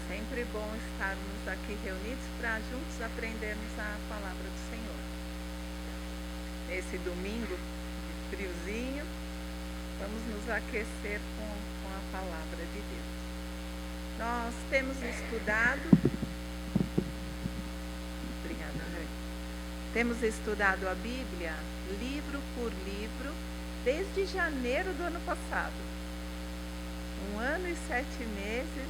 Sempre bom estarmos aqui reunidos para juntos aprendermos a palavra do Senhor. Esse domingo de friozinho, vamos nos aquecer com a palavra de Deus. Nós temos estudado, obrigada, Rui. Temos estudado a Bíblia livro por livro desde janeiro do ano passado. 1 ano e 7 meses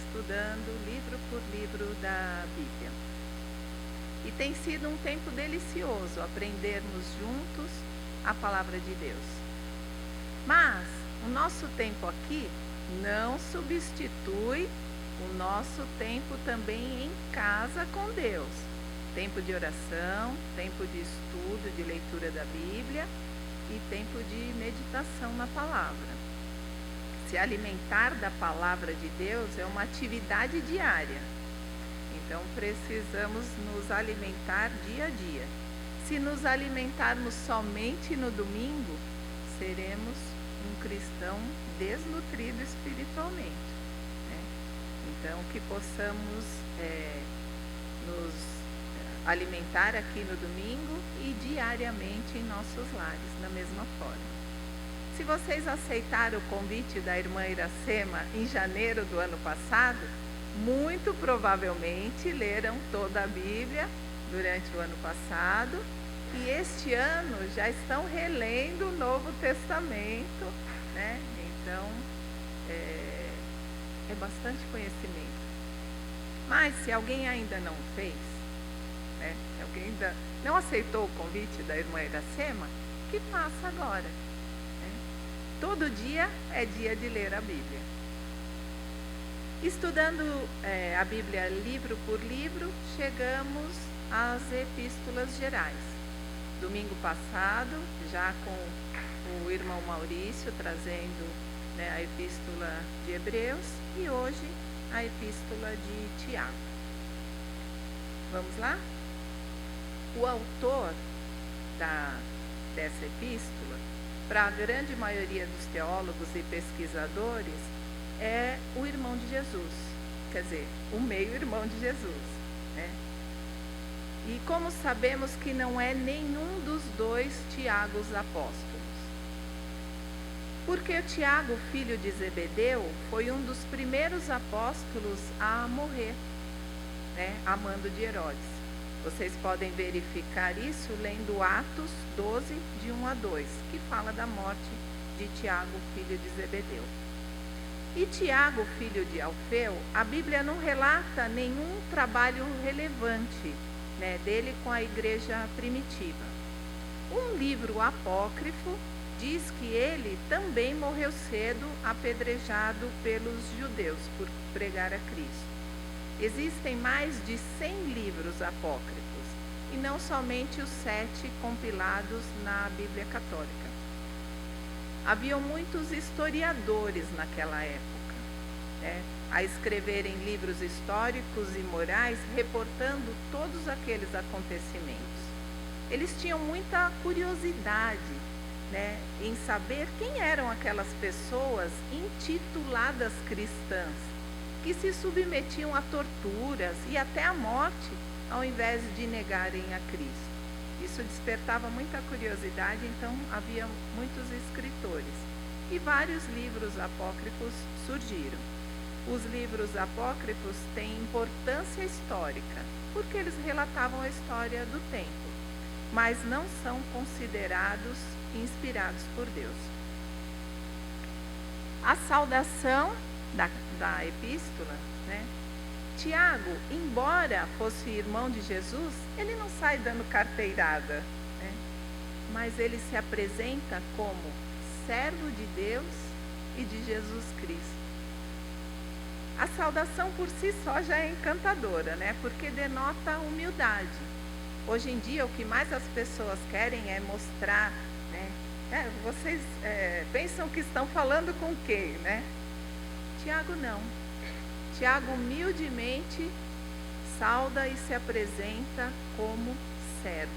estudando livro por livro da Bíblia. E tem sido um tempo delicioso aprendermos juntos a palavra de Deus. Mas o nosso tempo aqui não substitui o nosso tempo também em casa com Deus. Tempo de oração, tempo de estudo, de leitura da Bíblia e tempo de meditação na palavra. Se alimentar da palavra de Deus é uma atividade diária. Então precisamos nos alimentar dia a dia. Se nos alimentarmos somente no domingo, seremos um cristão desnutrido espiritualmente, né? Então que possamos nos alimentar aqui no domingo e diariamente em nossos lares, da mesma forma. Se vocês aceitaram o convite da irmã Iracema em janeiro do ano passado, muito provavelmente leram toda a Bíblia durante o ano passado e este ano já estão relendo o Novo Testamento, né? Então, é bastante conhecimento. Mas se alguém ainda não fez, né? Se alguém ainda não aceitou o convite da irmã Iracema, que faça agora. Todo dia é dia de ler a Bíblia. Estudando a Bíblia livro por livro, chegamos às epístolas gerais. Domingo passado, já com o irmão Maurício trazendo, né, a epístola de Hebreus e hoje a epístola de Tiago. Vamos lá? O autor dessa epístola, para a grande maioria dos teólogos e pesquisadores, é o irmão de Jesus, quer dizer, o meio-irmão de Jesus, né? E como sabemos que não é nenhum dos dois Tiagos apóstolos? Porque o Tiago, filho de Zebedeu, foi um dos primeiros apóstolos a morrer, né, a mando de Herodes. Vocês podem verificar isso lendo Atos 12, de 1 a 2, que fala da morte de Tiago, filho de Zebedeu. E Tiago, filho de Alfeu, a Bíblia não relata nenhum trabalho relevante, né, dele com a igreja primitiva. Um livro apócrifo diz que ele também morreu cedo, apedrejado pelos judeus por pregar a Cristo. Existem mais de 100 livros apócrifos, e não somente os 7 compilados na Bíblia Católica. Haviam muitos historiadores naquela época, né, a escreverem livros históricos e morais, reportando todos aqueles acontecimentos. Eles tinham muita curiosidade, né, em saber quem eram aquelas pessoas intituladas cristãs, que se submetiam a torturas e até à morte, ao invés de negarem a Cristo. Isso despertava muita curiosidade, então havia muitos escritores. E vários livros apócrifos surgiram. Os livros apócrifos têm importância histórica, porque eles relatavam a história do tempo, mas não são considerados inspirados por Deus. A saudação da epístola, né? Tiago, embora fosse irmão de Jesus, ele não sai dando carteirada, né? Mas ele se apresenta como servo de Deus e de Jesus Cristo. A saudação por si só já é encantadora, né? Porque denota humildade. Hoje em dia, o que mais as pessoas querem é mostrar, né? Vocês pensam que estão falando com quem, né? Tiago não. Tiago humildemente sauda e se apresenta como servo.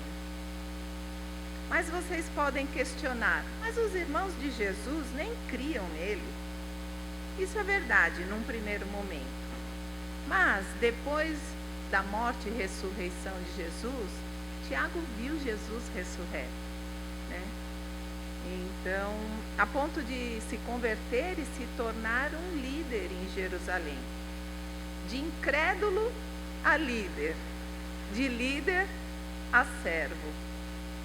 Mas vocês podem questionar, mas os irmãos de Jesus nem criam nele? Isso é verdade num primeiro momento. Mas, depois da morte e ressurreição de Jesus, Tiago viu Jesus ressurreto, né? Então, a ponto de se converter e se tornar um líder em Jerusalém. De incrédulo a líder, de líder a servo.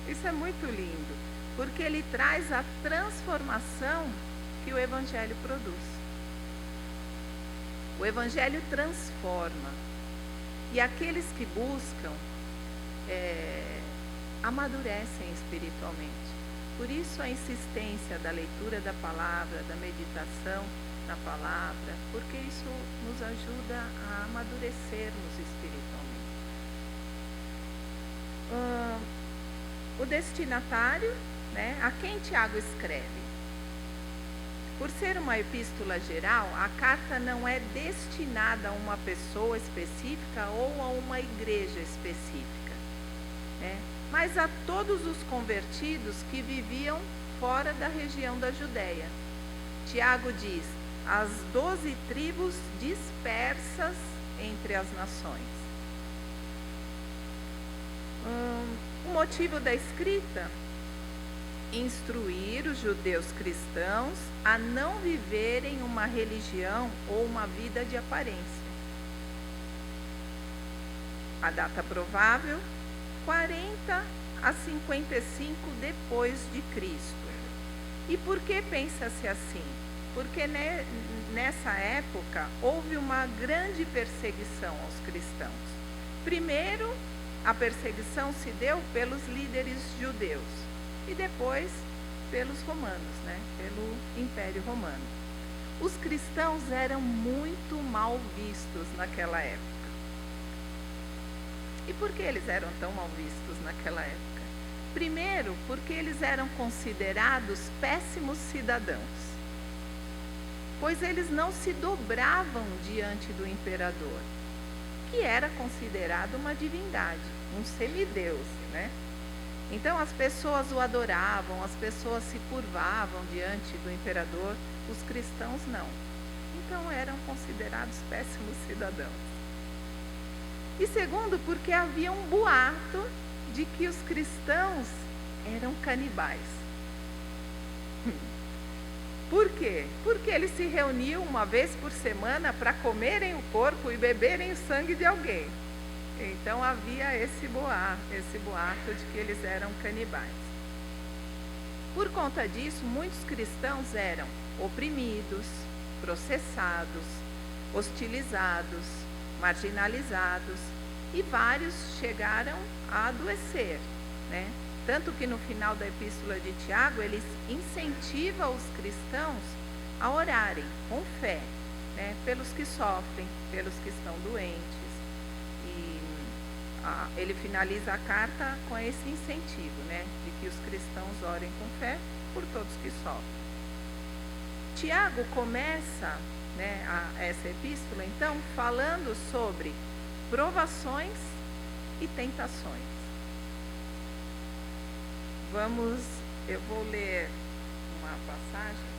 Isso é muito lindo, porque ele traz a transformação que o Evangelho produz. O Evangelho transforma. E aqueles que buscam, amadurecem espiritualmente. Por isso a insistência da leitura da palavra, da meditação na palavra, porque isso nos ajuda a amadurecermos espiritualmente. O destinatário, né, a quem Tiago escreve? Por ser uma epístola geral, a carta não é destinada a uma pessoa específica ou a uma igreja específica, né? Mas a todos os convertidos que viviam fora da região da Judéia. Tiago diz, as 12 tribos dispersas entre as nações. O motivo da escrita? Instruir os judeus cristãos a não viverem uma religião ou uma vida de aparência. A data provável, 40 a 55 depois de Cristo. E por que pensa-se assim? Porque nessa época houve uma grande perseguição aos cristãos. Primeiro, a perseguição se deu pelos líderes judeus e depois pelos romanos, né? Pelo Império Romano. Os cristãos eram muito mal vistos naquela época. E por que eles eram tão mal vistos naquela época? Primeiro, porque eles eram considerados péssimos cidadãos, pois eles não se dobravam diante do imperador, que era considerado uma divindade, um semideus, né? Então as pessoas o adoravam, as pessoas se curvavam diante do imperador, os cristãos não. Então eram considerados péssimos cidadãos. E segundo, porque havia um boato de que os cristãos eram canibais. Por quê? Porque eles se reuniam uma vez por semana para comerem o corpo e beberem o sangue de alguém. Então havia esse boato de que eles eram canibais. Por conta disso, muitos cristãos eram oprimidos, processados, hostilizados, marginalizados, e vários chegaram a adoecer, né? Tanto que no final da epístola de Tiago, ele incentiva os cristãos a orarem com fé, né? Pelos que sofrem, pelos que estão doentes. E ele finaliza a carta com esse incentivo, né? De que os cristãos orem com fé por todos que sofrem. Tiago começa, né, essa epístola, então, falando sobre provações e tentações. Eu vou ler uma passagem.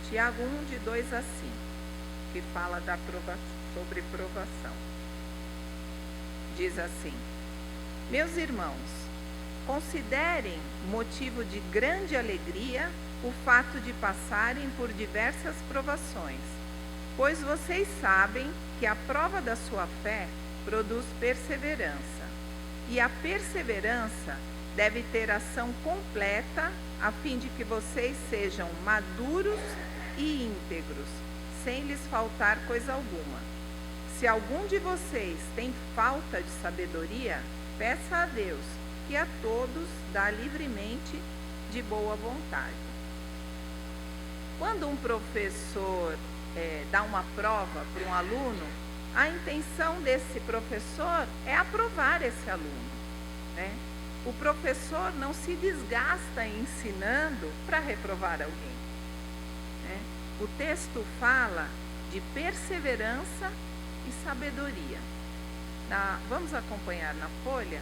Tiago 1, de 2 a 5, que fala sobre provação. Diz assim: meus irmãos, considerem motivo de grande alegria o fato de passarem por diversas provações, pois vocês sabem que a prova da sua fé produz perseverança, e a perseverança deve ter ação completa, a fim de que vocês sejam maduros e íntegros, sem lhes faltar coisa alguma. Se algum de vocês tem falta de sabedoria, peça a Deus, que a todos dá livremente de boa vontade. Quando um professor dá uma prova para um aluno, a intenção desse professor é aprovar esse aluno, né? O professor não se desgasta ensinando para reprovar alguém, né? O texto fala de perseverança e sabedoria. Vamos acompanhar na folha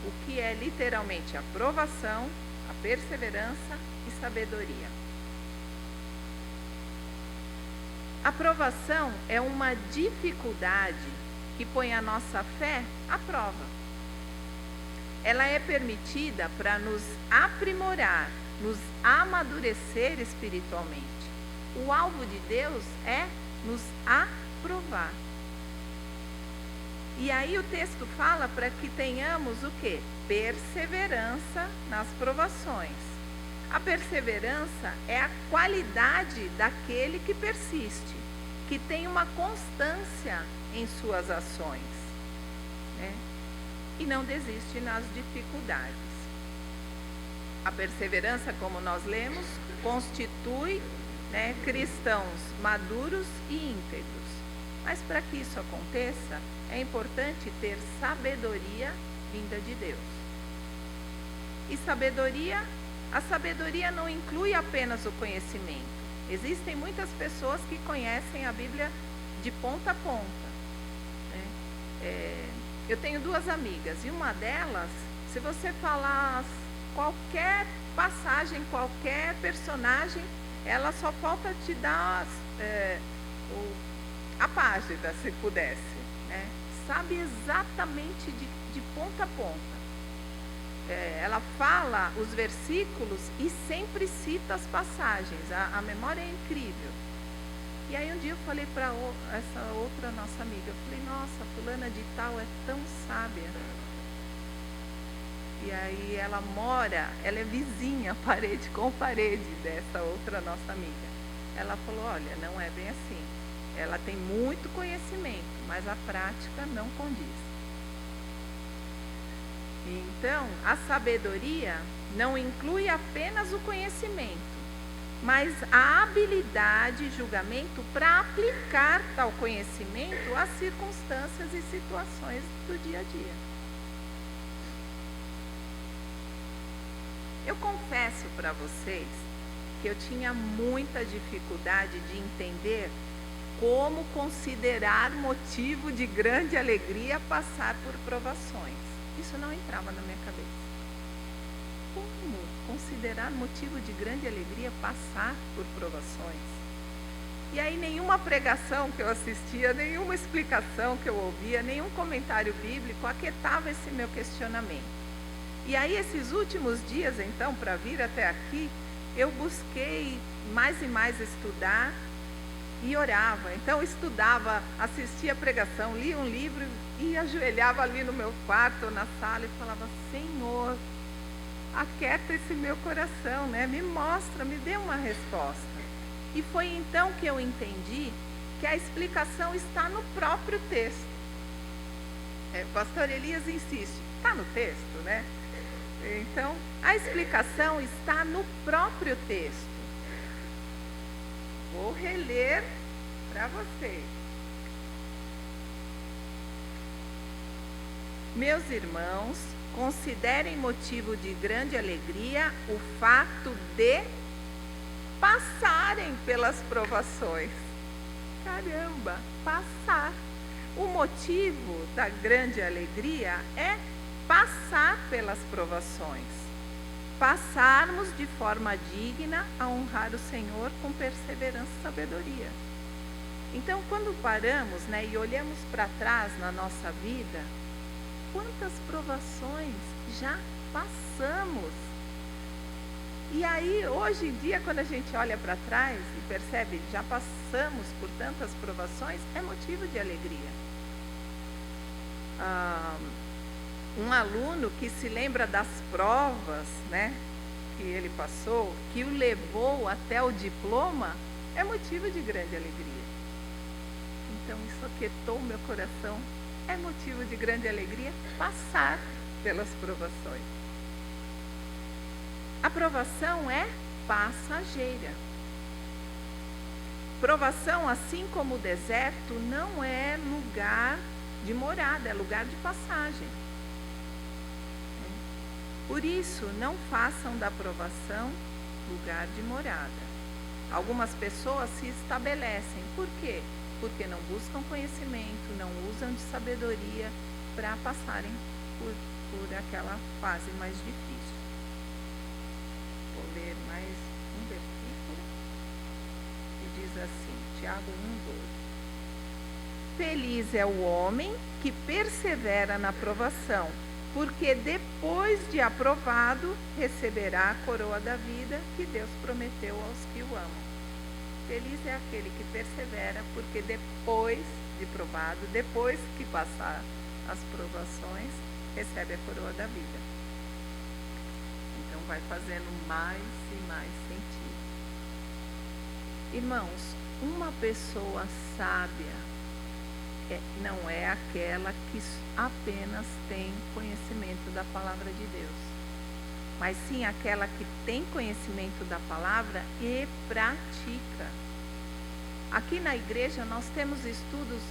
o que é literalmente a provação, a perseverança e sabedoria. A provação é uma dificuldade que põe a nossa fé à prova. Ela é permitida para nos aprimorar, nos amadurecer espiritualmente. O alvo de Deus é nos aprovar. E aí o texto fala para que tenhamos o quê? Perseverança nas provações. A perseverança é a qualidade daquele que persiste, que tem uma constância em suas ações, né? E não desiste nas dificuldades. A perseverança, como nós lemos, constitui, né, cristãos maduros e íntegros. Mas para que isso aconteça, é importante ter sabedoria vinda de Deus. E a sabedoria não inclui apenas o conhecimento. Existem muitas pessoas que conhecem a Bíblia de ponta a ponta, né? Eu tenho duas amigas, e uma delas, se você falar qualquer passagem, qualquer personagem, ela só falta te dar a página, se pudesse, né? Sabe exatamente de ponta a ponta. Ela fala os versículos e sempre cita as passagens. A memória é incrível. E aí um dia eu falei para essa outra nossa amiga, eu falei, nossa, fulana de tal é tão sábia. E aí ela é vizinha, parede com parede dessa outra nossa amiga. Ela falou, olha, não é bem assim. Ela tem muito conhecimento, mas a prática não condiz. Então, a sabedoria não inclui apenas o conhecimento, mas a habilidade e julgamento para aplicar tal conhecimento às circunstâncias e situações do dia a dia. Eu confesso para vocês que eu tinha muita dificuldade de entender como considerar motivo de grande alegria passar por provações. Isso não entrava na minha cabeça. Como considerar motivo de grande alegria passar por provações? E aí nenhuma pregação que eu assistia, nenhuma explicação que eu ouvia, nenhum comentário bíblico aquietava esse meu questionamento. E aí esses últimos dias, então, para vir até aqui, eu busquei mais e mais estudar e orava. Então estudava, assistia a pregação, lia um livro e ajoelhava ali no meu quarto ou na sala e falava, Senhor, aquieta esse meu coração, né? Me mostra, me dê uma resposta. E foi então que eu entendi que a explicação está no próprio texto. O pastor Elias insiste, está no texto, né? Então, a explicação está no próprio texto. Vou reler para vocês. Meus irmãos, considerem motivo de grande alegria o fato de passarem pelas provações. Caramba, passar. O motivo da grande alegria é passar pelas provações. Passarmos de forma digna a honrar o Senhor com perseverança e sabedoria. Então, quando paramos, né, e olhamos para trás na nossa vida, quantas provações já passamos? E aí, hoje em dia, quando a gente olha para trás e percebe, já passamos por tantas provações, é motivo de alegria. Um aluno que se lembra das provas, né, que ele passou, que o levou até o diploma, é motivo de grande alegria. Então, isso aquietou o meu coração. É motivo de grande alegria passar pelas provações. A provação é passageira. Provação, assim como o deserto, não é lugar de morada, é lugar de passagem. Por isso, não façam da provação lugar de morada. Algumas pessoas se estabelecem. Por quê? Porque não buscam conhecimento, não usam de sabedoria para passarem por aquela fase mais difícil. Vou ler mais um versículo e diz assim, Tiago 1:12. Feliz é o homem que persevera na provação, porque depois de aprovado, receberá a coroa da vida que Deus prometeu aos que o amam. Feliz é aquele que persevera, porque depois de provado, depois que passar as provações, recebe a coroa da vida. Então vai fazendo mais e mais sentido. Irmãos, uma pessoa sábia não é aquela que apenas tem conhecimento da palavra de Deus, mas sim aquela que tem conhecimento da palavra e pratica. Aqui na igreja nós temos estudos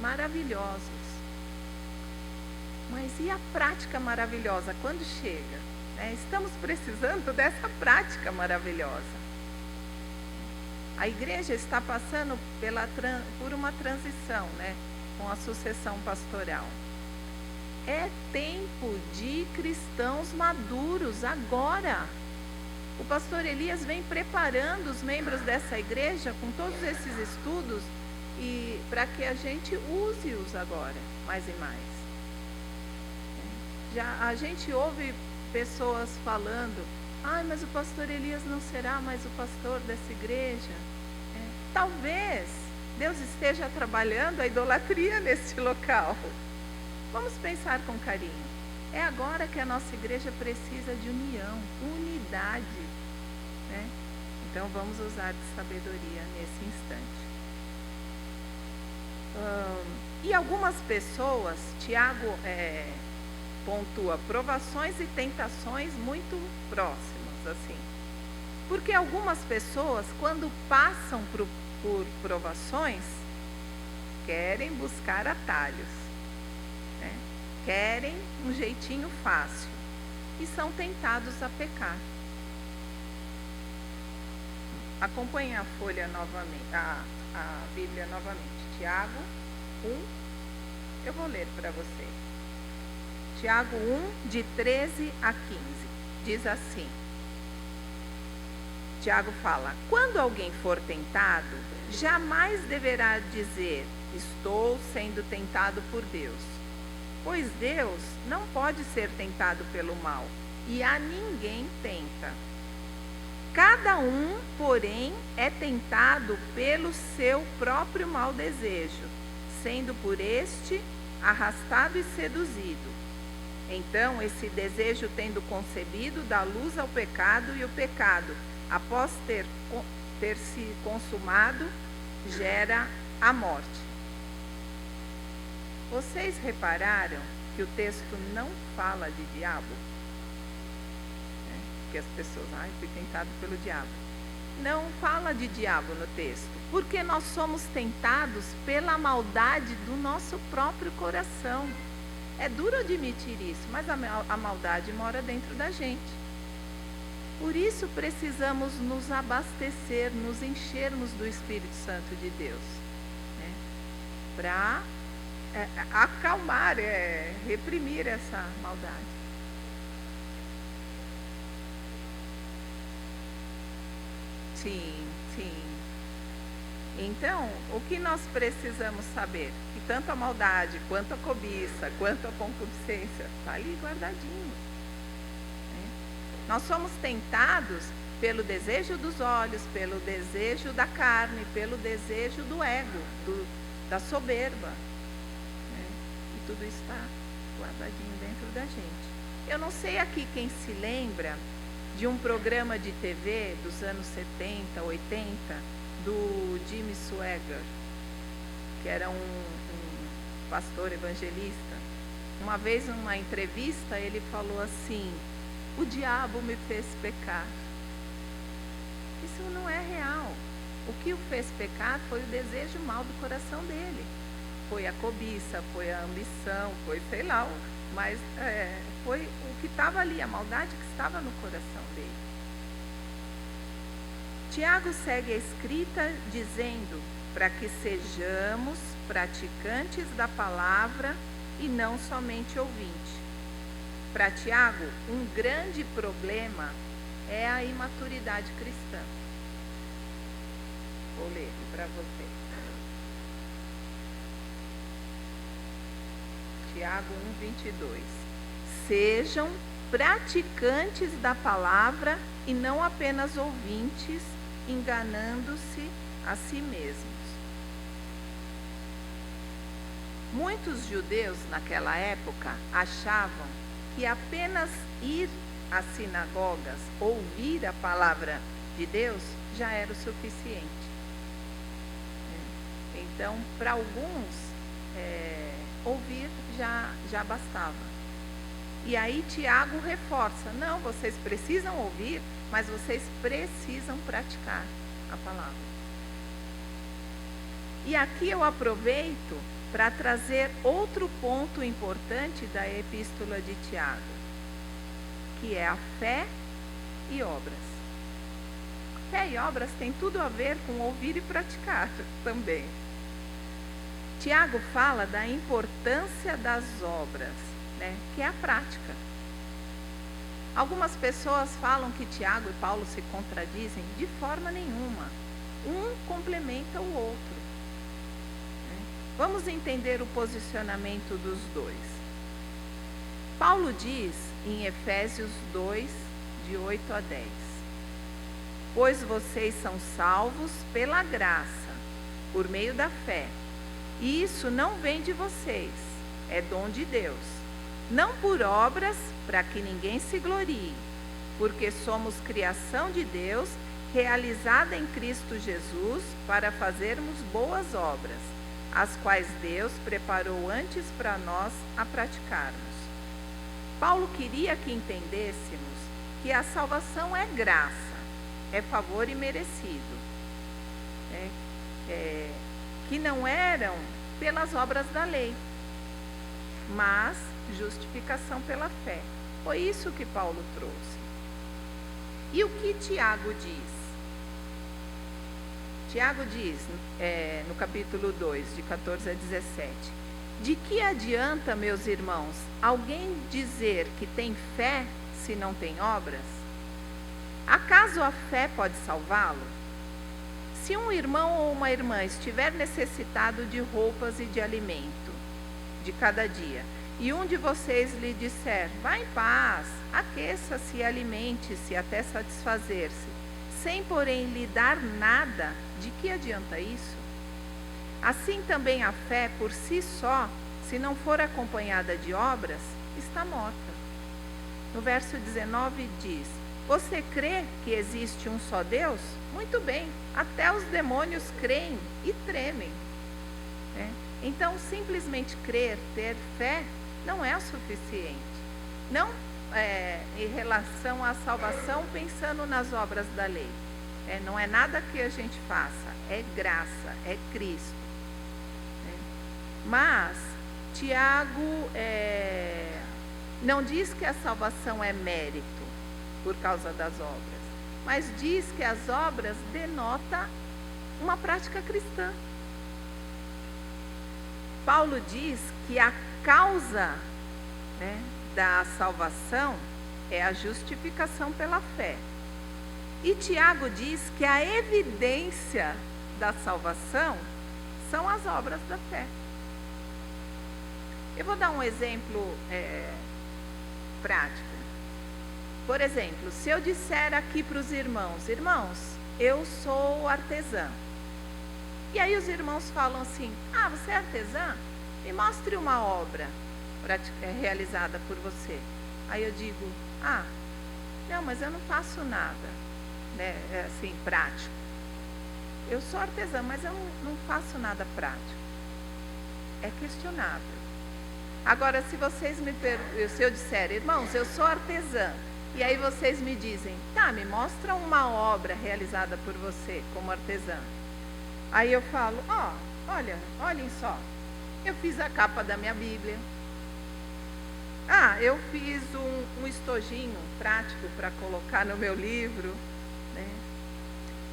maravilhosos, mas e a prática maravilhosa quando chega? Estamos precisando dessa prática maravilhosa. A igreja está passando por uma transição, com a sucessão pastoral. É tempo de cristãos maduros agora. O pastor Elias vem preparando os membros dessa igreja com todos esses estudos e para que a gente use-os agora, mais e mais. A gente ouve pessoas falando, mas o pastor Elias não será mais o pastor dessa igreja. Talvez Deus esteja trabalhando a idolatria neste local. Vamos pensar com carinho. É agora que a nossa igreja precisa de união, unidade. Então vamos usar de sabedoria nesse instante. E algumas pessoas, Tiago pontua provações e tentações muito próximas, assim. Porque algumas pessoas, quando passam por provações, querem buscar atalhos, querem um jeitinho fácil e são tentados a pecar. Acompanhe a folha novamente, a Bíblia novamente. Tiago 1, eu vou ler para você. Tiago 1, de 13 a 15, diz assim. Tiago fala, quando alguém for tentado, jamais deverá dizer, estou sendo tentado por Deus. Pois Deus não pode ser tentado pelo mal, e a ninguém tenta. Cada um, porém, é tentado pelo seu próprio mau desejo, sendo por este arrastado e seduzido. Então, esse desejo, tendo concebido, dá luz ao pecado, e o pecado, após ter se consumado, gera a morte. Vocês repararam que o texto não fala de diabo? Que as pessoas, fui tentado pelo diabo. Não fala de diabo no texto, porque nós somos tentados pela maldade do nosso próprio coração. É duro admitir isso, mas a maldade mora dentro da gente. Por isso precisamos nos abastecer, nos enchermos do Espírito Santo de Deus, para acalmar, reprimir essa maldade. Sim. Então, o que nós precisamos saber? Que tanto a maldade, quanto a cobiça, quanto a concupiscência, está ali guardadinho. Nós somos tentados pelo desejo dos olhos, pelo desejo da carne, pelo desejo do ego, da soberba. E tudo isso está guardadinho dentro da gente. Eu não sei aqui quem se lembra de um programa de TV dos anos 70, 80, do Jimmy Swaggart, que era um pastor evangelista. Uma vez, numa entrevista, ele falou assim, o diabo me fez pecar. Isso não é real. O que o fez pecar foi o desejo mau do coração dele. Foi a cobiça, foi a ambição, foi sei lá, mas foi o que estava ali, a maldade que estava no coração dele. Tiago segue a escrita dizendo para que sejamos praticantes da palavra e não somente ouvintes. Para Tiago, um grande problema é a imaturidade cristã. Vou ler para você. Tiago 1:22. Sejam praticantes da palavra e não apenas ouvintes, enganando-se a si mesmos. Muitos judeus naquela época achavam que apenas ir às sinagogas, ouvir a palavra de Deus, já era o suficiente. Então, para alguns, ouvir já bastava. E aí Tiago reforça, não, vocês precisam ouvir, mas vocês precisam praticar a palavra. E aqui eu aproveito para trazer outro ponto importante da epístola de Tiago, que é a fé e obras. Fé e obras tem tudo a ver com ouvir e praticar também. Tiago fala da importância das obras, que é a prática. Algumas pessoas falam que Tiago e Paulo se contradizem. De forma nenhuma. Um complementa o outro. Vamos entender o posicionamento dos dois. Paulo diz em Efésios 2, de 8 a 10: Pois vocês são salvos pela graça, por meio da fé. E isso não vem de vocês, é dom de Deus. Não por obras, para que ninguém se glorie, porque somos criação de Deus, realizada em Cristo Jesus, para fazermos boas obras, as quais Deus preparou antes para nós a praticarmos. Paulo queria que entendêssemos que a salvação é graça, é favor imerecido, que não eram pelas obras da lei, mas justificação pela fé. Foi isso que Paulo trouxe. E o que Tiago diz? Tiago diz, no capítulo 2, de 14 a 17: De que adianta, meus irmãos, alguém dizer que tem fé se não tem obras? Acaso a fé pode salvá-lo? Se um irmão ou uma irmã estiver necessitado de roupas e de alimento de cada dia, e um de vocês lhe disser, vá em paz, aqueça-se e alimente-se até satisfazer-se, sem porém lhe dar nada, de que adianta isso? Assim também a fé por si só, se não for acompanhada de obras, está morta. No verso 19 diz, você crê que existe um só Deus? Muito bem, até os demônios creem e tremem. Então, simplesmente crer, ter fé, não é o suficiente. Não em relação à salvação, pensando nas obras da lei. Não é nada que a gente faça, é graça, é Cristo. Mas, Tiago não diz que a salvação é mérito por causa das obras, mas diz que as obras denotam uma prática cristã. Paulo diz que a causa da salvação é a justificação pela fé. E Tiago diz que a evidência da salvação são as obras da fé. Eu vou dar um exemplo prático. Por exemplo, se eu disser aqui para os irmãos, eu sou artesã. E aí os irmãos falam assim, você é artesã? Me mostre uma obra realizada por você. Aí eu digo, não, mas eu não faço nada, assim, prático. Eu sou artesã, mas eu não faço nada prático. É questionável. Agora, se eu disser, irmãos, eu sou artesã, e aí vocês me dizem, me mostra uma obra realizada por você como artesã. Aí eu falo, olhem só, eu fiz a capa da minha Bíblia. Eu fiz um estojinho prático para colocar no meu livro,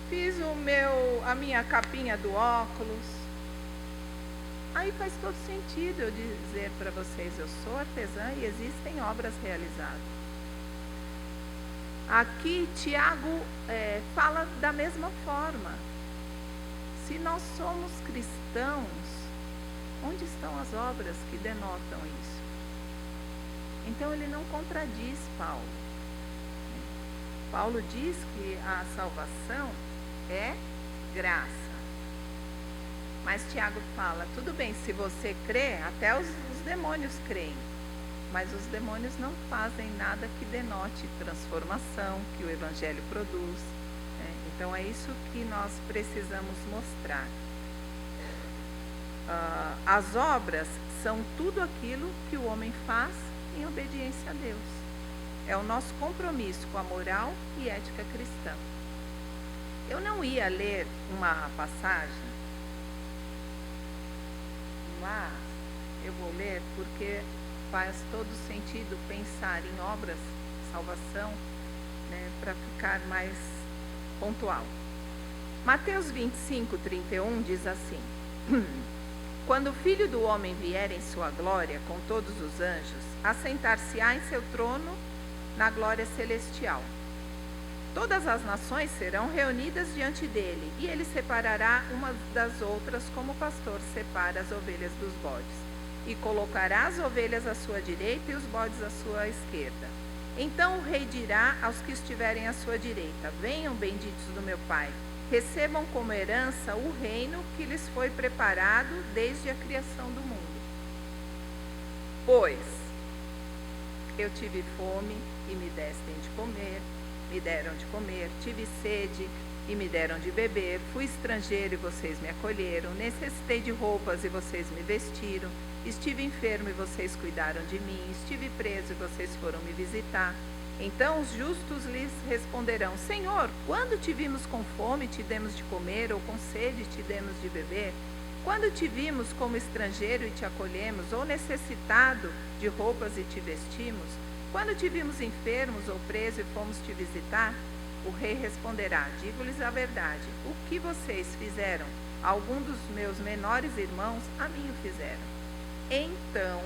Fiz a minha capinha do óculos. Aí faz todo sentido eu dizer para vocês, eu sou artesã e existem obras realizadas. Aqui Tiago fala da mesma forma. Se nós somos cristãos, onde estão as obras que denotam isso? Então ele não contradiz Paulo. Paulo diz que a salvação é graça. Mas Tiago fala, tudo bem, se você crê, até os demônios creem. Mas os demônios não fazem nada que denote transformação, que o Evangelho produz. Então é isso que nós precisamos mostrar. As obras são tudo aquilo que o homem faz em obediência a Deus. É o nosso compromisso com a moral e ética cristã. Eu não ia ler uma passagem, mas eu vou ler porque faz todo sentido pensar em obras de salvação, para ficar mais pontual. Mateus 25:31 diz assim: Quando o Filho do Homem vier em sua glória com todos os anjos, assentar-se-á em seu trono na glória celestial. Todas as nações serão reunidas diante dele, e ele separará umas das outras como o pastor separa as ovelhas dos bodes, e colocará as ovelhas à sua direita e os bodes à sua esquerda. Então o rei dirá aos que estiverem à sua direita: Venham, benditos do meu Pai, recebam como herança o reino que lhes foi preparado desde a criação do mundo. Pois eu tive fome e me deram de comer, tive sede e me deram de beber, fui estrangeiro e vocês me acolheram, necessitei de roupas e vocês me vestiram, estive enfermo e vocês cuidaram de mim, estive preso e vocês foram me visitar. Então os justos lhes responderão: Senhor, quando te vimos com fome, te demos de comer, ou com sede, te demos de beber? Quando te vimos como estrangeiro e te acolhemos, ou necessitado de roupas e te vestimos? Quando te vimos enfermos ou preso e fomos te visitar? O rei responderá: Digo-lhes a verdade, o que vocês fizeram a algum dos meus menores irmãos, a mim o fizeram. Então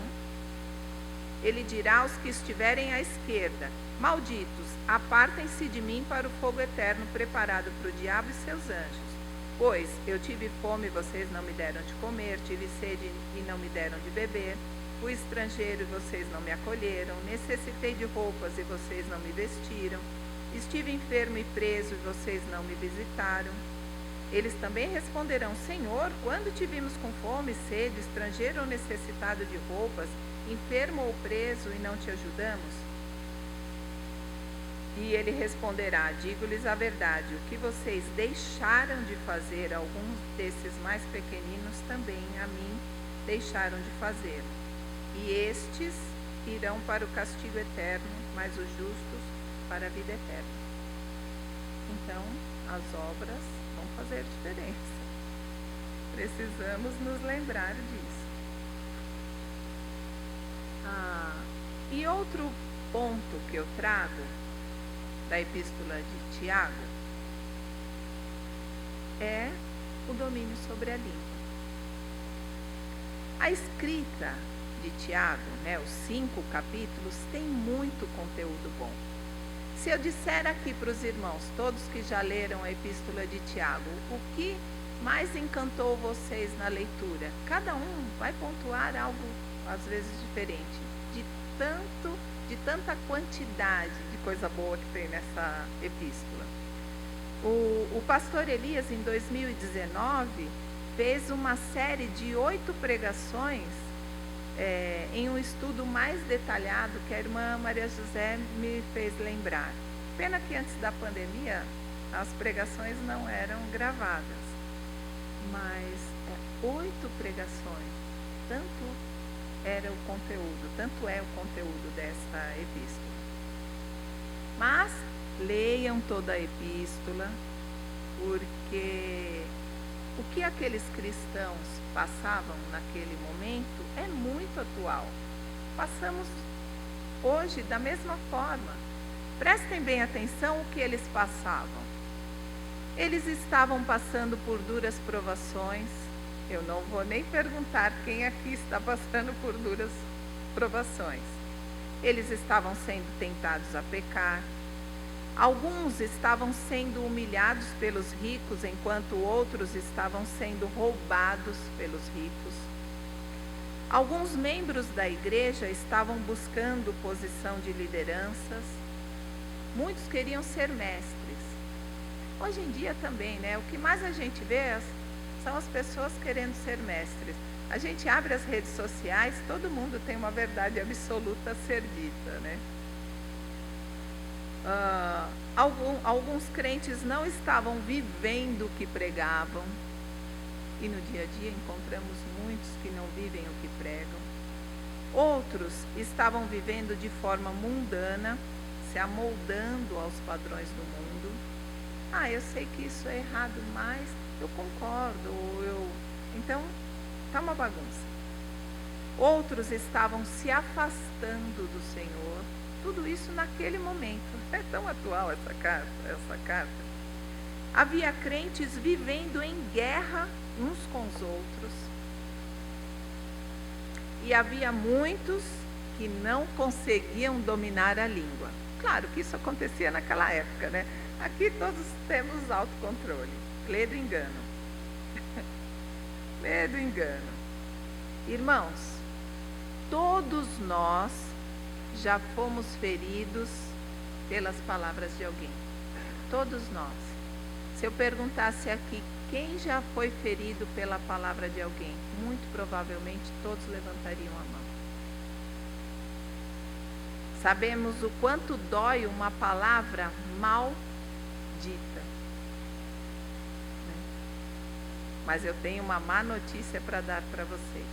ele dirá aos que estiverem à esquerda: Malditos, apartem-se de mim para o fogo eterno preparado para o diabo e seus anjos. Pois eu tive fome e vocês não me deram de comer, tive sede e não me deram de beber, fui estrangeiro e vocês não me acolheram, necessitei de roupas e vocês não me vestiram, estive enfermo e preso e vocês não me visitaram. Eles também responderão: Senhor, quando te vimos com fome, sede, estrangeiro ou necessitado de roupas, enfermo ou preso e não te ajudamos? E ele responderá: Digo-lhes a verdade, o que vocês deixaram de fazer a alguns desses mais pequeninos, também a mim deixaram de fazer. E estes irão para o castigo eterno, mas os justos para a vida eterna. Então, as obras vão fazer diferença. Precisamos nos lembrar disso. E outro ponto que eu trago da epístola de Tiago é o domínio sobre a língua. A escrita de Tiago, os 5 capítulos, tem muito conteúdo bom. Se eu disser aqui para os irmãos, todos que já leram a epístola de Tiago, o que mais encantou vocês na leitura, cada um vai pontuar algo às vezes diferente, de tanta quantidade de coisa boa que tem nessa epístola. O pastor Elias, em 2019, fez uma série de 8 pregações em um estudo mais detalhado que a irmã Maria José me fez lembrar. Pena que antes da pandemia as pregações não eram gravadas, mas 8 pregações, tanto é o conteúdo desta epístola. Mas leiam toda a epístola, porque o que aqueles cristãos passavam naquele momento é muito atual. Passamos hoje da mesma forma. Prestem bem atenção o que eles passavam. Eles estavam passando por duras provações. Eu não vou nem perguntar quem aqui está passando por duras provações. Eles estavam sendo tentados a pecar. Alguns estavam sendo humilhados pelos ricos, enquanto outros estavam sendo roubados pelos ricos. Alguns membros da igreja estavam buscando posição de lideranças. Muitos queriam ser mestres. Hoje em dia também, né? O que mais a gente vê são as pessoas querendo ser mestres. A gente abre as redes sociais, todo mundo tem uma verdade absoluta a ser dita, né? Alguns crentes não estavam vivendo o que pregavam. E no dia a dia encontramos muitos que não vivem o que pregam. Outros estavam vivendo de forma mundana, se amoldando aos padrões do mundo. Eu sei que isso é errado, mas eu concordo. Então, está uma bagunça. Outros estavam se afastando do Senhor. Tudo isso naquele momento. É tão atual essa carta. Havia crentes vivendo em guerra uns com os outros. E havia muitos que não conseguiam dominar a língua. Claro que isso acontecia naquela época, né? Aqui todos temos autocontrole. Lê do engano. Lê do engano. Irmãos, todos nós já fomos feridos pelas palavras de alguém. Todos nós. Se eu perguntasse aqui quem já foi ferido pela palavra de alguém, muito provavelmente todos levantariam a mão. Sabemos o quanto dói uma palavra maldita. Mas eu tenho uma má notícia para dar para vocês.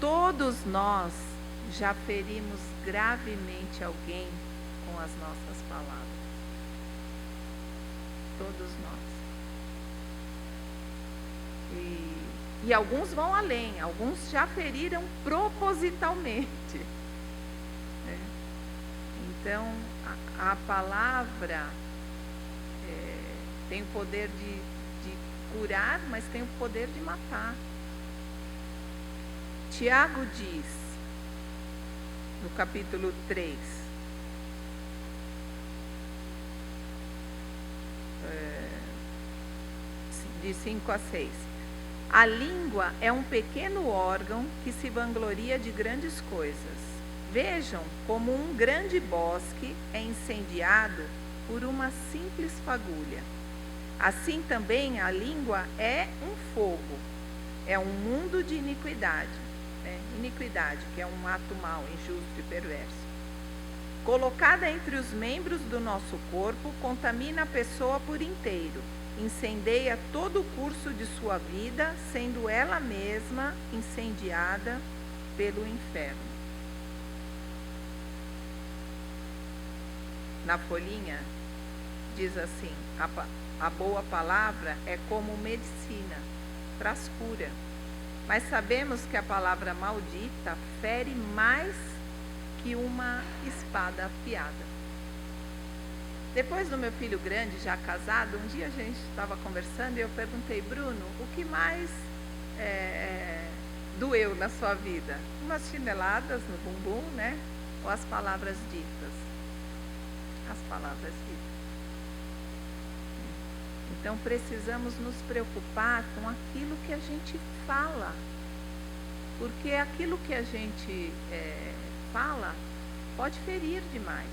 Todos nós já ferimos gravemente alguém com as nossas palavras. Todos nós. E alguns vão além, alguns já feriram propositalmente. Né? Então, a palavra tem o poder de curar, mas tem o poder de matar. Tiago diz, no capítulo 3, de 5 a 6. A língua é um pequeno órgão que se vangloria de grandes coisas. Vejam como um grande bosque é incendiado por uma simples fagulha. Assim também a língua é um fogo, é um mundo de iniquidade. Iniquidade, que é um ato mau, injusto e perverso. Colocada entre os membros do nosso corpo, contamina a pessoa por inteiro, incendeia todo o curso de sua vida, sendo ela mesma incendiada pelo inferno. Na folhinha, diz assim, a boa palavra é como medicina, traz cura. Mas sabemos que a palavra maldita fere mais que uma espada afiada. Depois do meu filho grande, já casado, um dia a gente estava conversando e eu perguntei, Bruno, o que mais doeu na sua vida? Umas chineladas no bumbum, né? Ou as palavras ditas? As palavras ditas. Então, precisamos nos preocupar com aquilo que a gente fala. Porque aquilo que a gente fala pode ferir demais.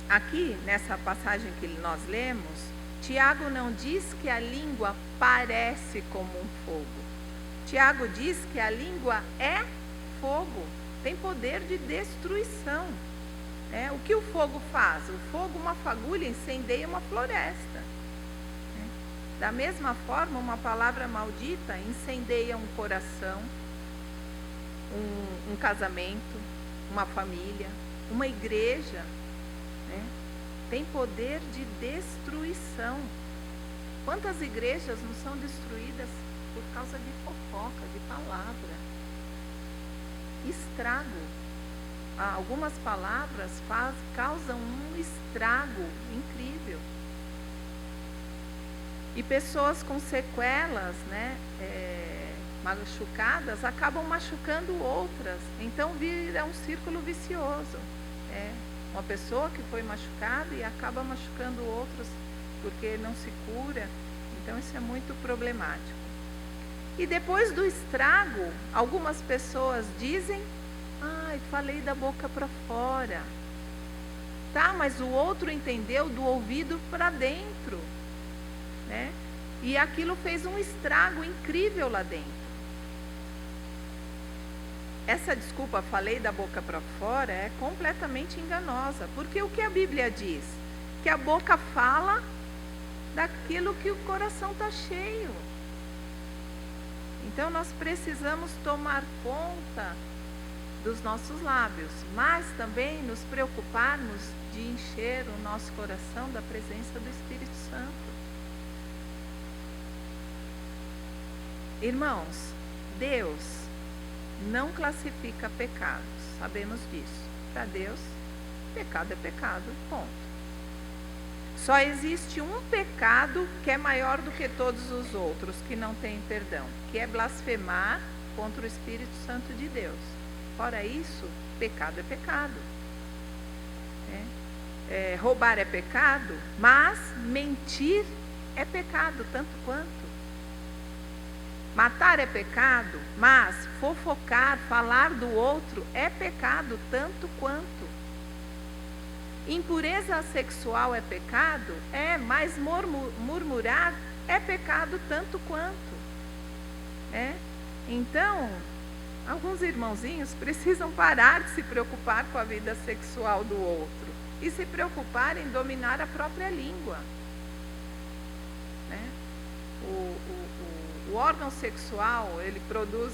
Aqui, nessa passagem que nós lemos, Tiago não diz que a língua parece como um fogo. Tiago diz que a língua é fogo, tem poder de destruição. O que o fogo faz? O fogo, uma fagulha, incendeia uma floresta. Da mesma forma, uma palavra maldita incendeia um coração, um casamento, uma família, uma igreja. Tem poder de destruição. Quantas igrejas não são destruídas por causa de fofoca, de palavra? Estrago. Algumas palavras causam um estrago incrível. E pessoas com sequelas, machucadas acabam machucando outras. Então vira um círculo vicioso. Uma pessoa que foi machucada e acaba machucando outros porque não se cura. Então isso é muito problemático. E depois do estrago, algumas pessoas dizem: ai, falei da boca para fora. Tá, mas o outro entendeu do ouvido para dentro, né? E aquilo fez um estrago incrível lá dentro. Essa desculpa, falei da boca para fora, é completamente enganosa. Porque o que a Bíblia diz? Que a boca fala daquilo que o coração está cheio. Então nós precisamos tomar conta dos nossos lábios, mas também nos preocuparmos de encher o nosso coração da presença do Espírito Santo. Irmãos, Deus não classifica pecados, sabemos disso. Para Deus, pecado é pecado, ponto. Só existe um pecado que é maior do que todos os outros, que não tem perdão, que é blasfemar contra o Espírito Santo de Deus. Fora isso, pecado é pecado. Roubar é pecado, mas mentir é pecado, tanto quanto. Matar é pecado, mas fofocar, falar do outro é pecado, tanto quanto. Impureza sexual é pecado? Mas murmurar é pecado tanto quanto. Então, alguns irmãozinhos precisam parar de se preocupar com a vida sexual do outro e se preocupar em dominar a própria língua. O órgão sexual, ele produz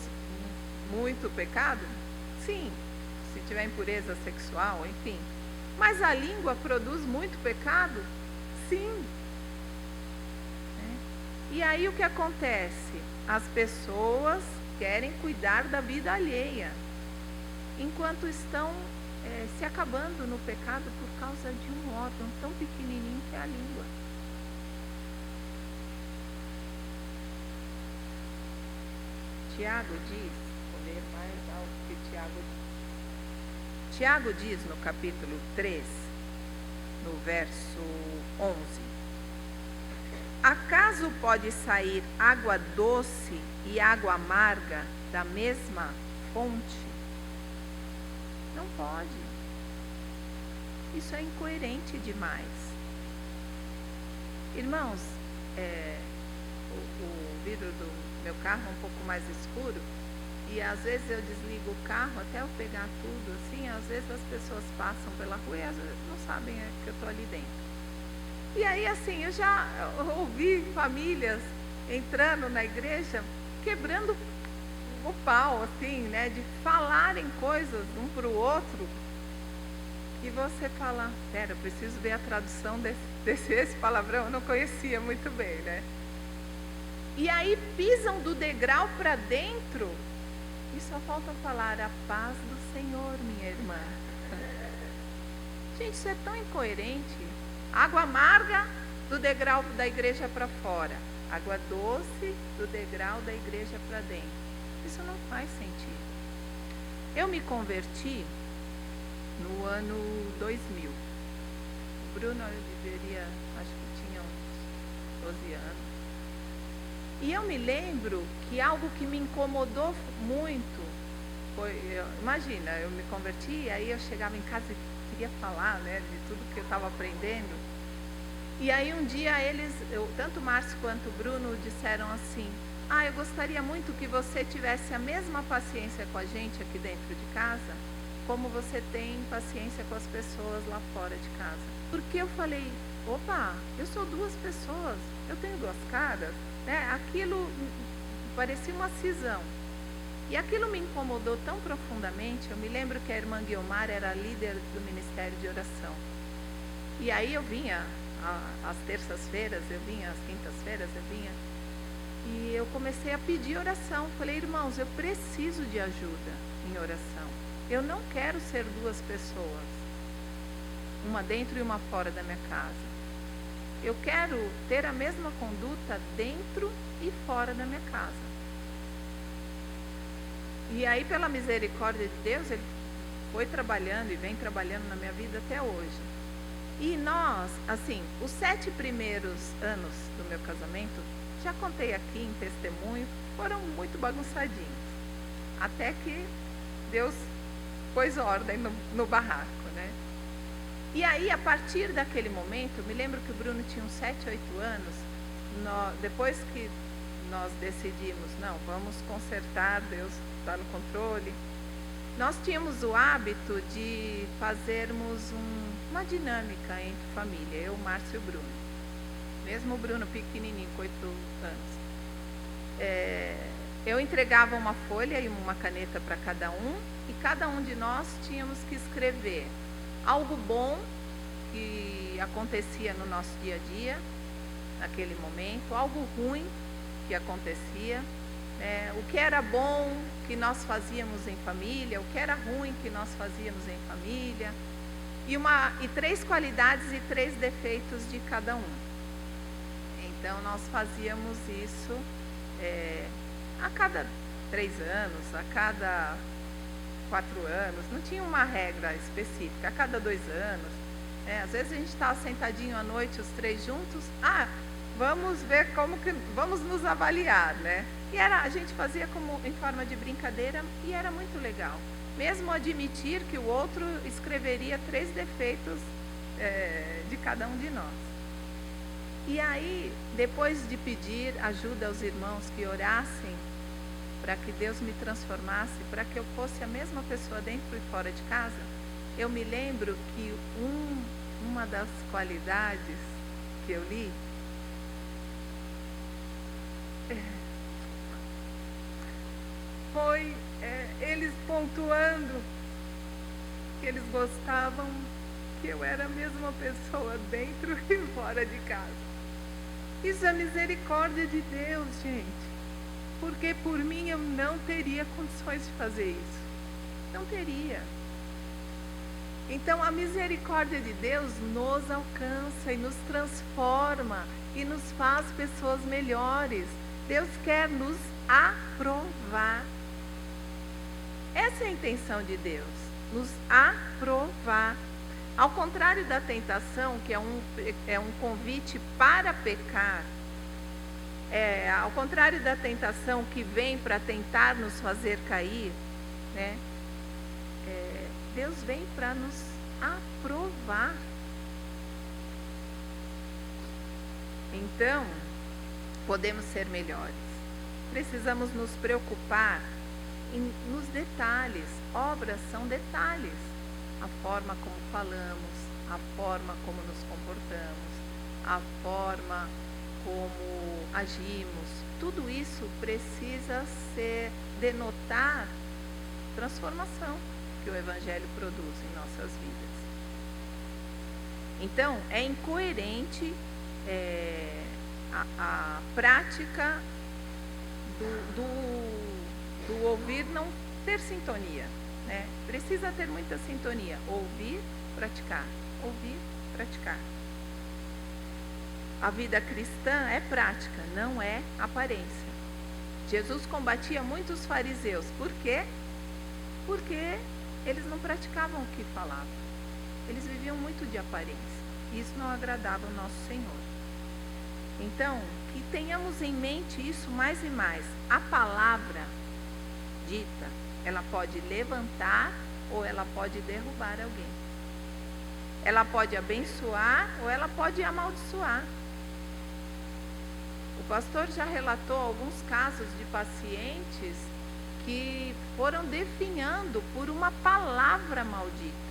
muito pecado? Sim, se tiver impureza sexual, enfim. Mas a língua produz muito pecado? Sim. E aí o que acontece? As pessoas querem cuidar da vida alheia, enquanto estão se acabando no pecado por causa de um órgão tão pequenininho que é a língua. Tiago diz, vou ler mais algo que Tiago diz. Tiago diz no capítulo 3, no verso 11: acaso pode sair água doce e água amarga da mesma fonte? Não pode. Isso é incoerente demais. Irmãos, o vidro do meu carro é um pouco mais escuro e às vezes eu desligo o carro até eu pegar tudo, assim, às vezes as pessoas passam pela rua e às vezes não sabem que eu estou ali dentro. E aí, assim, eu já ouvi famílias entrando na igreja, quebrando o pau, assim, né, de falarem coisas um para o outro, e você fala, eu preciso ver a tradução desse palavrão, eu não conhecia muito bem, né? E aí pisam do degrau para dentro, e só falta falar a paz do Senhor, minha irmã. Gente, isso é tão incoerente. Água amarga do degrau da igreja para fora, água doce do degrau da igreja para dentro. Isso não faz sentido. Eu me converti no ano 2000. O Bruno, eu deveria, acho que tinha uns 12 anos. E eu me lembro que algo que me incomodou muito foi, imagina, eu me converti e aí eu chegava em casa e queria falar, né, de tudo que eu estava aprendendo. E aí um dia tanto o Márcio quanto o Bruno disseram assim: eu gostaria muito que você tivesse a mesma paciência com a gente aqui dentro de casa, como você tem paciência com as pessoas lá fora de casa. Porque eu falei, opa, eu sou duas pessoas, eu tenho duas caras, né? Aquilo parecia uma cisão. E aquilo me incomodou tão profundamente. Eu me lembro que a irmã Guiomar era líder do Ministério de Oração. E aí eu vinha às terças-feiras, eu vinha às quintas-feiras, eu vinha. E eu comecei a pedir oração. Falei, irmãos, eu preciso de ajuda em oração. Eu não quero ser duas pessoas, uma dentro e uma fora da minha casa. Eu quero ter a mesma conduta dentro e fora da minha casa. E aí, pela misericórdia de Deus, ele foi trabalhando e vem trabalhando na minha vida até hoje. E nós, assim, os 7 primeiros anos do meu casamento, já contei aqui em testemunho, foram muito bagunçadinhos. Até que Deus pôs ordem no barraco, né? E aí, a partir daquele momento, me lembro que o Bruno tinha uns 7, 8 anos, depois que nós decidimos, não, vamos consertar, Deus está no controle. Nós tínhamos o hábito de fazermos uma dinâmica entre família, eu, Márcio e o Bruno. Mesmo o Bruno pequenininho, com 8 anos. Eu entregava uma folha e uma caneta para cada um, e cada um de nós tínhamos que escrever algo bom que acontecia no nosso dia a dia, naquele momento, algo ruim que acontecia, o que era bom que nós fazíamos em família, o que era ruim que nós fazíamos em família, e 3 qualidades e 3 defeitos de cada um. Então, nós fazíamos isso a cada 3 anos, a cada 4 anos, não tinha uma regra específica, a cada 2 anos. Às vezes a gente estava sentadinho à noite, os 3 juntos, vamos ver vamos nos avaliar, né? E a gente fazia como em forma de brincadeira e era muito legal. Mesmo admitir que o outro escreveria 3 defeitos de cada um de nós. E aí, depois de pedir ajuda aos irmãos que orassem para que Deus me transformasse, para que eu fosse a mesma pessoa dentro e fora de casa, eu me lembro que uma das qualidades que eu li foi eles pontuando que eles gostavam que eu era a mesma pessoa dentro e fora de casa. Isso é misericórdia de Deus, gente. Porque por mim eu não teria condições de fazer isso. Não teria. Então a misericórdia de Deus nos alcança e nos transforma e nos faz pessoas melhores. Deus quer nos aprovar. Essa é a intenção de Deus, nos aprovar. Ao contrário da tentação, que é um convite para pecar, ao contrário da tentação que vem para tentar nos fazer cair, né? Deus vem para nos aprovar. Então, podemos ser melhores. Precisamos nos preocupar nos detalhes. Obras são detalhes. A forma como falamos, a forma como nos comportamos, a forma como agimos. Tudo isso precisa denotar transformação que o Evangelho produz em nossas vidas. Então, é incoerente a prática do ouvir não ter sintonia, né? Precisa ter muita sintonia. Ouvir, praticar. Ouvir, praticar. A vida cristã é prática, não é aparência. Jesus combatia muitos fariseus. Por quê? Porque eles não praticavam o que falavam. Eles viviam muito de aparência. E isso não agradava ao nosso Senhor. Então, que tenhamos em mente isso mais e mais. A palavra dita, ela pode levantar ou ela pode derrubar alguém. Ela pode abençoar ou ela pode amaldiçoar. O pastor já relatou alguns casos de pacientes que foram definhando por uma palavra maldita.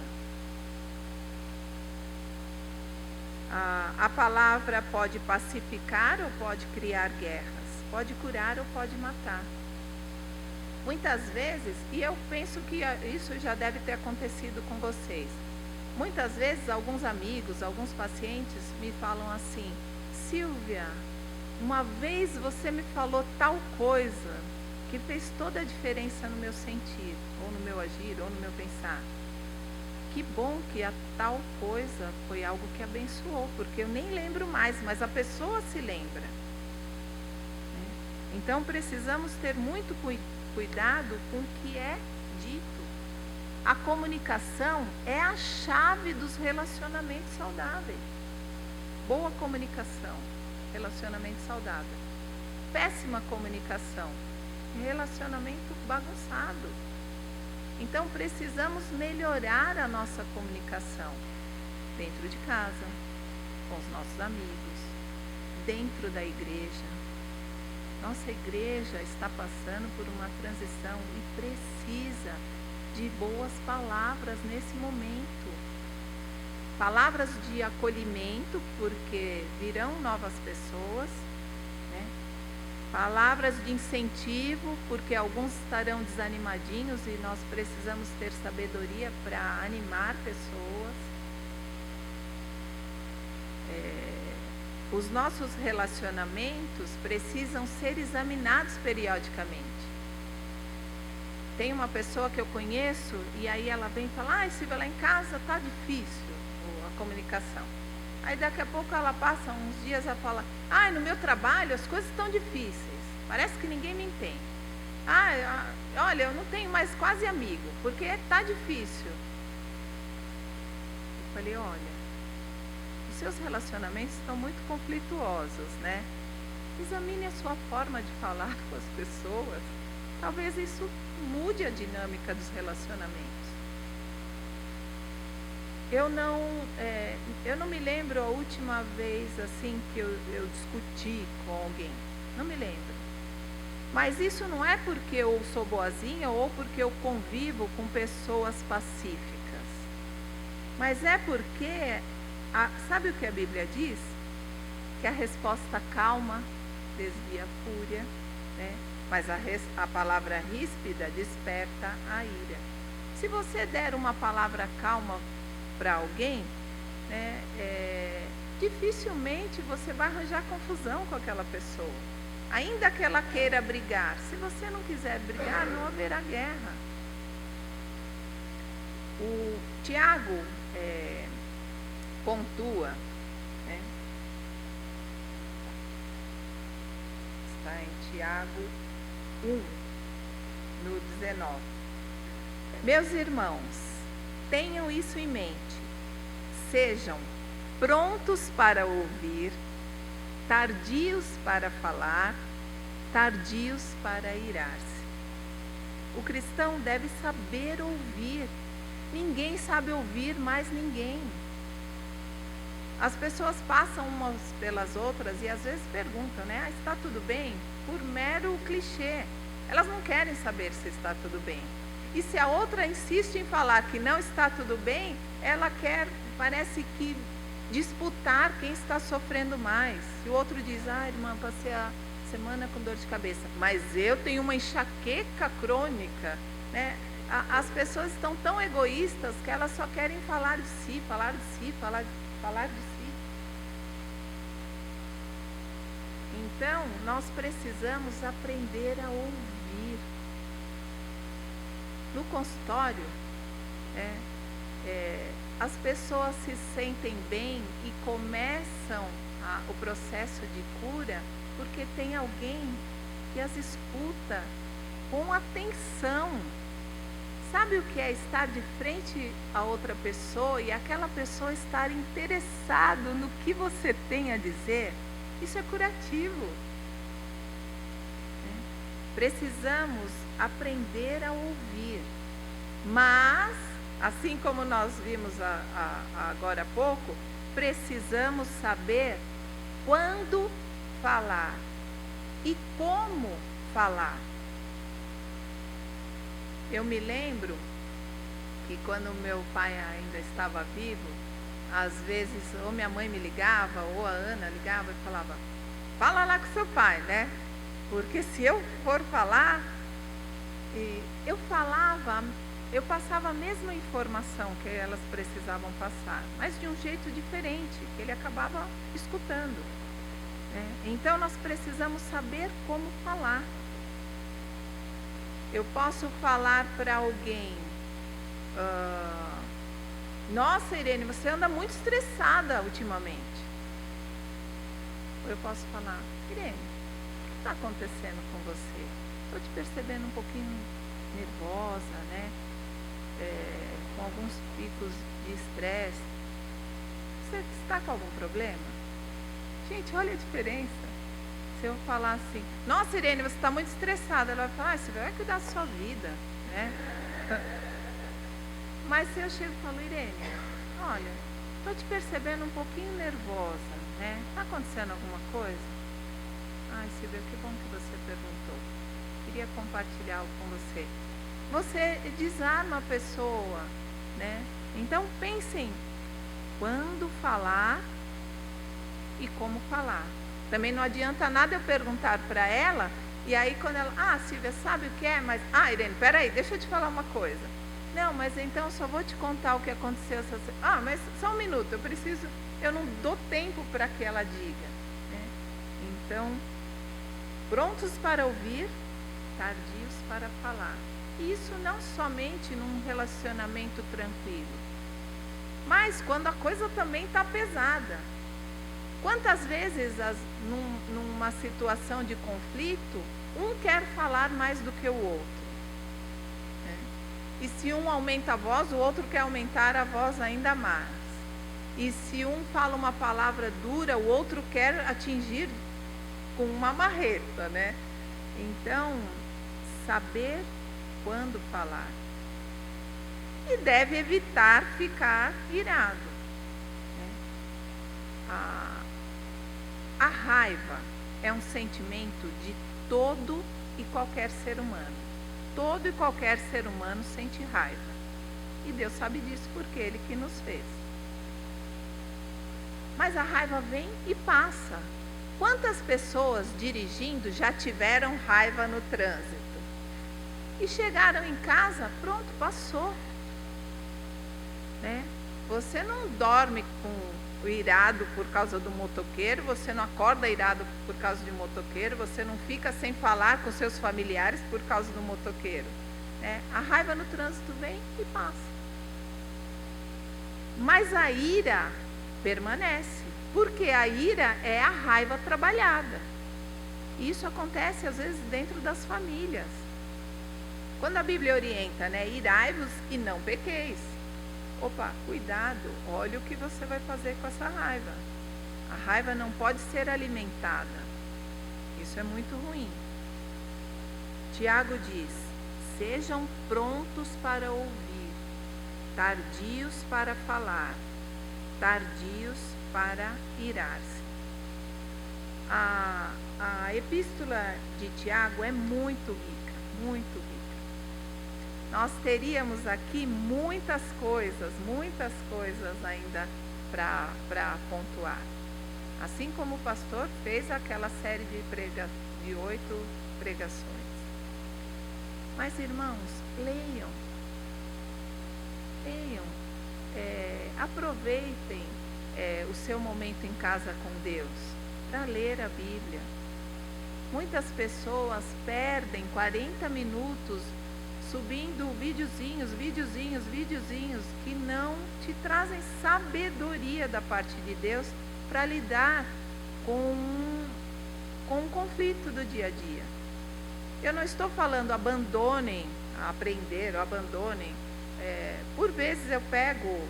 A palavra pode pacificar ou pode criar guerras, pode curar ou pode matar. Muitas vezes, e eu penso que isso já deve ter acontecido com vocês, muitas vezes alguns amigos, alguns pacientes me falam assim: Silvia, uma vez você me falou tal coisa que fez toda a diferença no meu sentir, ou no meu agir, ou no meu pensar. Que bom que a tal coisa foi algo que abençoou, porque eu nem lembro mais, mas a pessoa se lembra. Então precisamos ter muito cuidado com o que é dito. A comunicação é a chave dos relacionamentos saudáveis. Boa comunicação, relacionamento saudável. Péssima comunicação, relacionamento bagunçado. Então precisamos melhorar a nossa comunicação dentro de casa, com os nossos amigos, dentro da igreja. Nossa igreja está passando por uma transição e precisa de boas palavras nesse momento. Palavras de acolhimento, porque virão novas pessoas, né? Palavras de incentivo, porque alguns estarão desanimadinhos e nós precisamos ter sabedoria para animar pessoas. Os nossos relacionamentos precisam ser examinados periodicamente. Tem uma pessoa que eu conheço e aí ela vem e fala: Silvia, lá em casa está difícil a comunicação. Aí daqui a pouco ela passa uns dias e fala: no meu trabalho as coisas estão difíceis, parece que ninguém me entende. Olha, eu não tenho mais quase amigo, porque está difícil. Eu falei: olha, os seus relacionamentos estão muito conflituosos, né? Examine a sua forma de falar com as pessoas. Talvez isso mude a dinâmica dos relacionamentos. Eu não me lembro a última vez assim que eu discuti com alguém. Não me lembro. Mas isso não é porque eu sou boazinha ou porque eu convivo com pessoas pacíficas. Mas é porque, sabe o que a Bíblia diz? Que a resposta calma desvia a fúria, né? Mas a palavra ríspida desperta a ira. Se você der uma palavra calma para alguém, né, dificilmente você vai arranjar confusão com aquela pessoa. Ainda que ela queira brigar, se você não quiser brigar, não haverá guerra. O Tiago pontua, né, está em Tiago 1, no 19. Meus irmãos, tenham isso em mente. Sejam prontos para ouvir, tardios para falar, tardios para irar-se. O cristão deve saber ouvir. Ninguém sabe ouvir mais ninguém. As pessoas passam umas pelas outras e às vezes perguntam, né? Está tudo bem? Por mero clichê. Elas não querem saber se está tudo bem. E se a outra insiste em falar que não está tudo bem, ela quer, parece que, disputar quem está sofrendo mais. E o outro diz: irmã, passei a semana com dor de cabeça, mas eu tenho uma enxaqueca crônica, né? As pessoas estão tão egoístas que elas só querem falar de si, falar de si, falar de si. Então, nós precisamos aprender a ouvir. No consultório, as pessoas se sentem bem e começam o processo de cura porque tem alguém que as escuta com atenção. Sabe o que é estar de frente a outra pessoa e aquela pessoa estar interessado no que você tem a dizer? Isso é curativo. Precisamos aprender a ouvir. Mas, assim como nós vimos agora há pouco, precisamos saber quando falar e como falar. Eu me lembro que quando meu pai ainda estava vivo, às vezes ou minha mãe me ligava ou a Ana ligava e falava: fala lá com seu pai, né? Porque se eu for falar, eu passava a mesma informação que elas precisavam passar, mas de um jeito diferente, que ele acabava escutando, né? Então nós precisamos saber como falar. Eu posso falar para alguém: nossa, Irene, você anda muito estressada ultimamente. Ou eu posso falar: Irene, o que está acontecendo com você? estou te percebendo um pouquinho nervosa, né? Com alguns picos de estresse. Você está com algum problema? Gente, olha a diferença. Se eu falar assim, nossa, Irene, você está muito estressada, ela vai falar, você vai cuidar da sua vida, né? Mas se eu chego e falo, Irene, olha, estou te percebendo um pouquinho nervosa, né? Está acontecendo alguma coisa? Ai, Silvia, que bom que você perguntou. Queria compartilhar algo com você. Você desarma a pessoa, né? Então pensem quando falar e como falar. Também não adianta nada eu perguntar para ela, e aí quando ela, Silvia, sabe o que é? Mas, Irene, peraí, deixa eu te falar uma coisa. Não, mas então só vou te contar o que aconteceu essa semana. Mas só um minuto, eu não dou tempo para que ela diga, né? Então, prontos para ouvir, tardios para falar. E isso não somente num relacionamento tranquilo, mas quando a coisa também está pesada. Quantas vezes, numa situação de conflito, um quer falar mais do que o outro, né? E se um aumenta a voz, o outro quer aumentar a voz ainda mais. E se um fala uma palavra dura, o outro quer atingir com uma marreta, né? Então, saber quando falar. E deve evitar ficar irado, né? A raiva é um sentimento de todo e qualquer ser humano. Todo e qualquer ser humano sente raiva. E Deus sabe disso porque Ele que nos fez. Mas a raiva vem e passa. Quantas pessoas dirigindo já tiveram raiva no trânsito? E chegaram em casa, pronto, passou, né? Você não dorme com o irado por causa do motoqueiro, você não acorda irado por causa de motoqueiro, você não fica sem falar com seus familiares por causa do motoqueiro, né? A raiva no trânsito vem e passa. Mas a ira permanece, porque a ira é a raiva trabalhada. E isso acontece às vezes dentro das famílias. Quando a Bíblia orienta, né, irai-vos e não pequeis. Opa, cuidado, olha o que você vai fazer com essa raiva. A raiva não pode ser alimentada. Isso é muito ruim. Tiago diz, sejam prontos para ouvir, tardios para falar, tardios para irar-se. A epístola de Tiago é muito rica, muito rica. Nós teríamos aqui muitas coisas ainda para pontuar. Assim como o pastor fez aquela série de 8 pregações. Mas, irmãos, leiam. Aproveitem o seu momento em casa com Deus para ler a Bíblia. Muitas pessoas perdem 40 minutos subindo videozinhos que não te trazem sabedoria da parte de Deus para lidar com o conflito do dia a dia. Eu não estou falando abandonem, aprender ou abandonem. Por vezes eu pego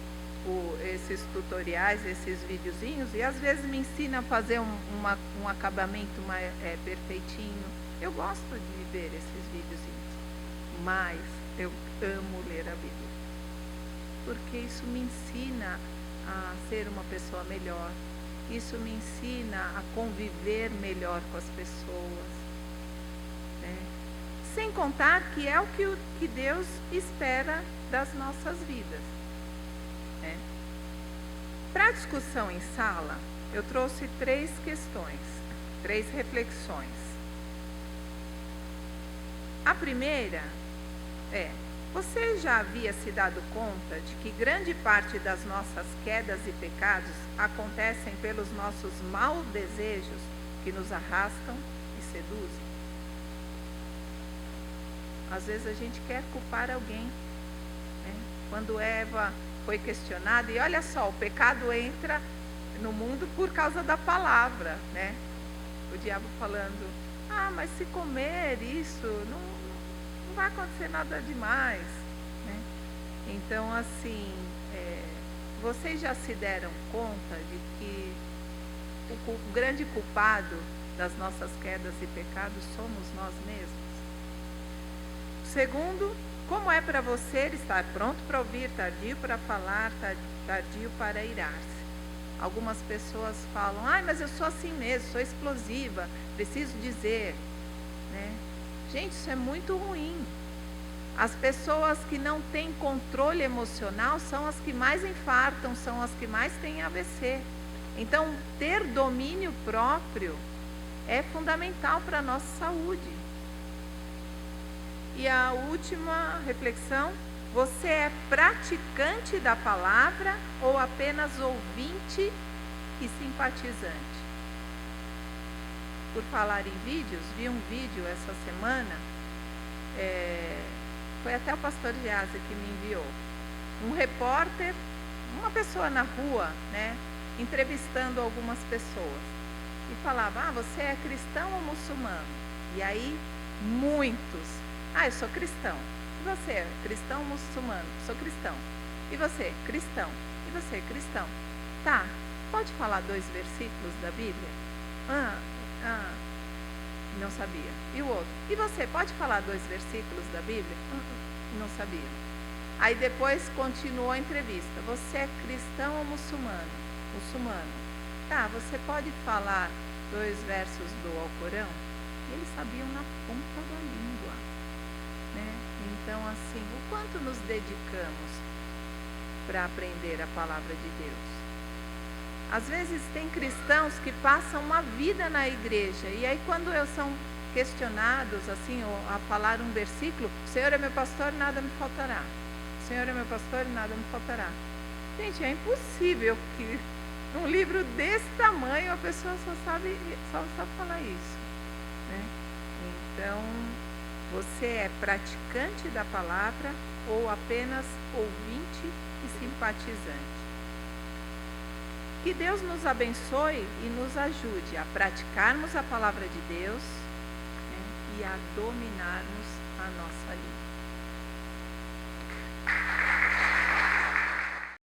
esses tutoriais, esses videozinhos, e às vezes me ensina a fazer um acabamento mais perfeitinho. Eu gosto de ver esses videozinhos. Mas eu amo ler a Bíblia, porque isso me ensina a ser uma pessoa melhor, isso me ensina a conviver melhor com as pessoas, né? Sem contar que é o que Deus espera das nossas vidas, né? Para a discussão em sala, eu trouxe 3 questões, 3 reflexões. A primeira você já havia se dado conta de que grande parte das nossas quedas e pecados acontecem pelos nossos maus desejos que nos arrastam e seduzem? Às vezes a gente quer culpar alguém, né? Quando Eva foi questionada, e olha só, o pecado entra no mundo por causa da palavra, né? O diabo falando, Ah, mas se comer isso, não vai acontecer nada demais, né? Então, assim, vocês já se deram conta de que o grande culpado das nossas quedas e pecados somos nós mesmos? Segundo, como é para você estar pronto para ouvir, tardio para falar, tardio para irar-se? Algumas pessoas falam, mas eu sou assim mesmo, sou explosiva, preciso dizer, né? Gente, isso é muito ruim. As pessoas que não têm controle emocional são as que mais infartam, são as que mais têm AVC. Então, ter domínio próprio é fundamental para a nossa saúde. E a última reflexão: você é praticante da palavra ou apenas ouvinte e simpatizante? Por falar em vídeos, vi um vídeo essa semana, foi até o pastor Giase que me enviou. Um repórter, uma pessoa na rua, né, entrevistando algumas pessoas. E falava, você é cristão ou muçulmano? E aí, muitos, eu sou cristão. E você, cristão ou muçulmano? Sou cristão. E você, cristão. E você, cristão. Tá, pode falar 2 versículos da Bíblia? Não sabia. E o outro? E você, pode falar 2 versículos da Bíblia? Não sabia. Aí depois continuou a entrevista. Você é cristão ou muçulmano? Muçulmano. Tá, você pode falar 2 versos do Alcorão? Eles sabiam na ponta da língua, né? Então, assim, o quanto nos dedicamos para aprender a palavra de Deus? Às vezes tem cristãos que passam uma vida na igreja, e aí quando são questionados assim, a falar um versículo, o Senhor é meu pastor, nada me faltará. O Senhor é meu pastor, nada me faltará. Gente, é impossível que num livro desse tamanho a pessoa só sabe falar isso, né? Então, você é praticante da palavra ou apenas ouvinte e simpatizante? Que Deus nos abençoe e nos ajude a praticarmos a palavra de Deus, né, e a dominarmos a nossa língua.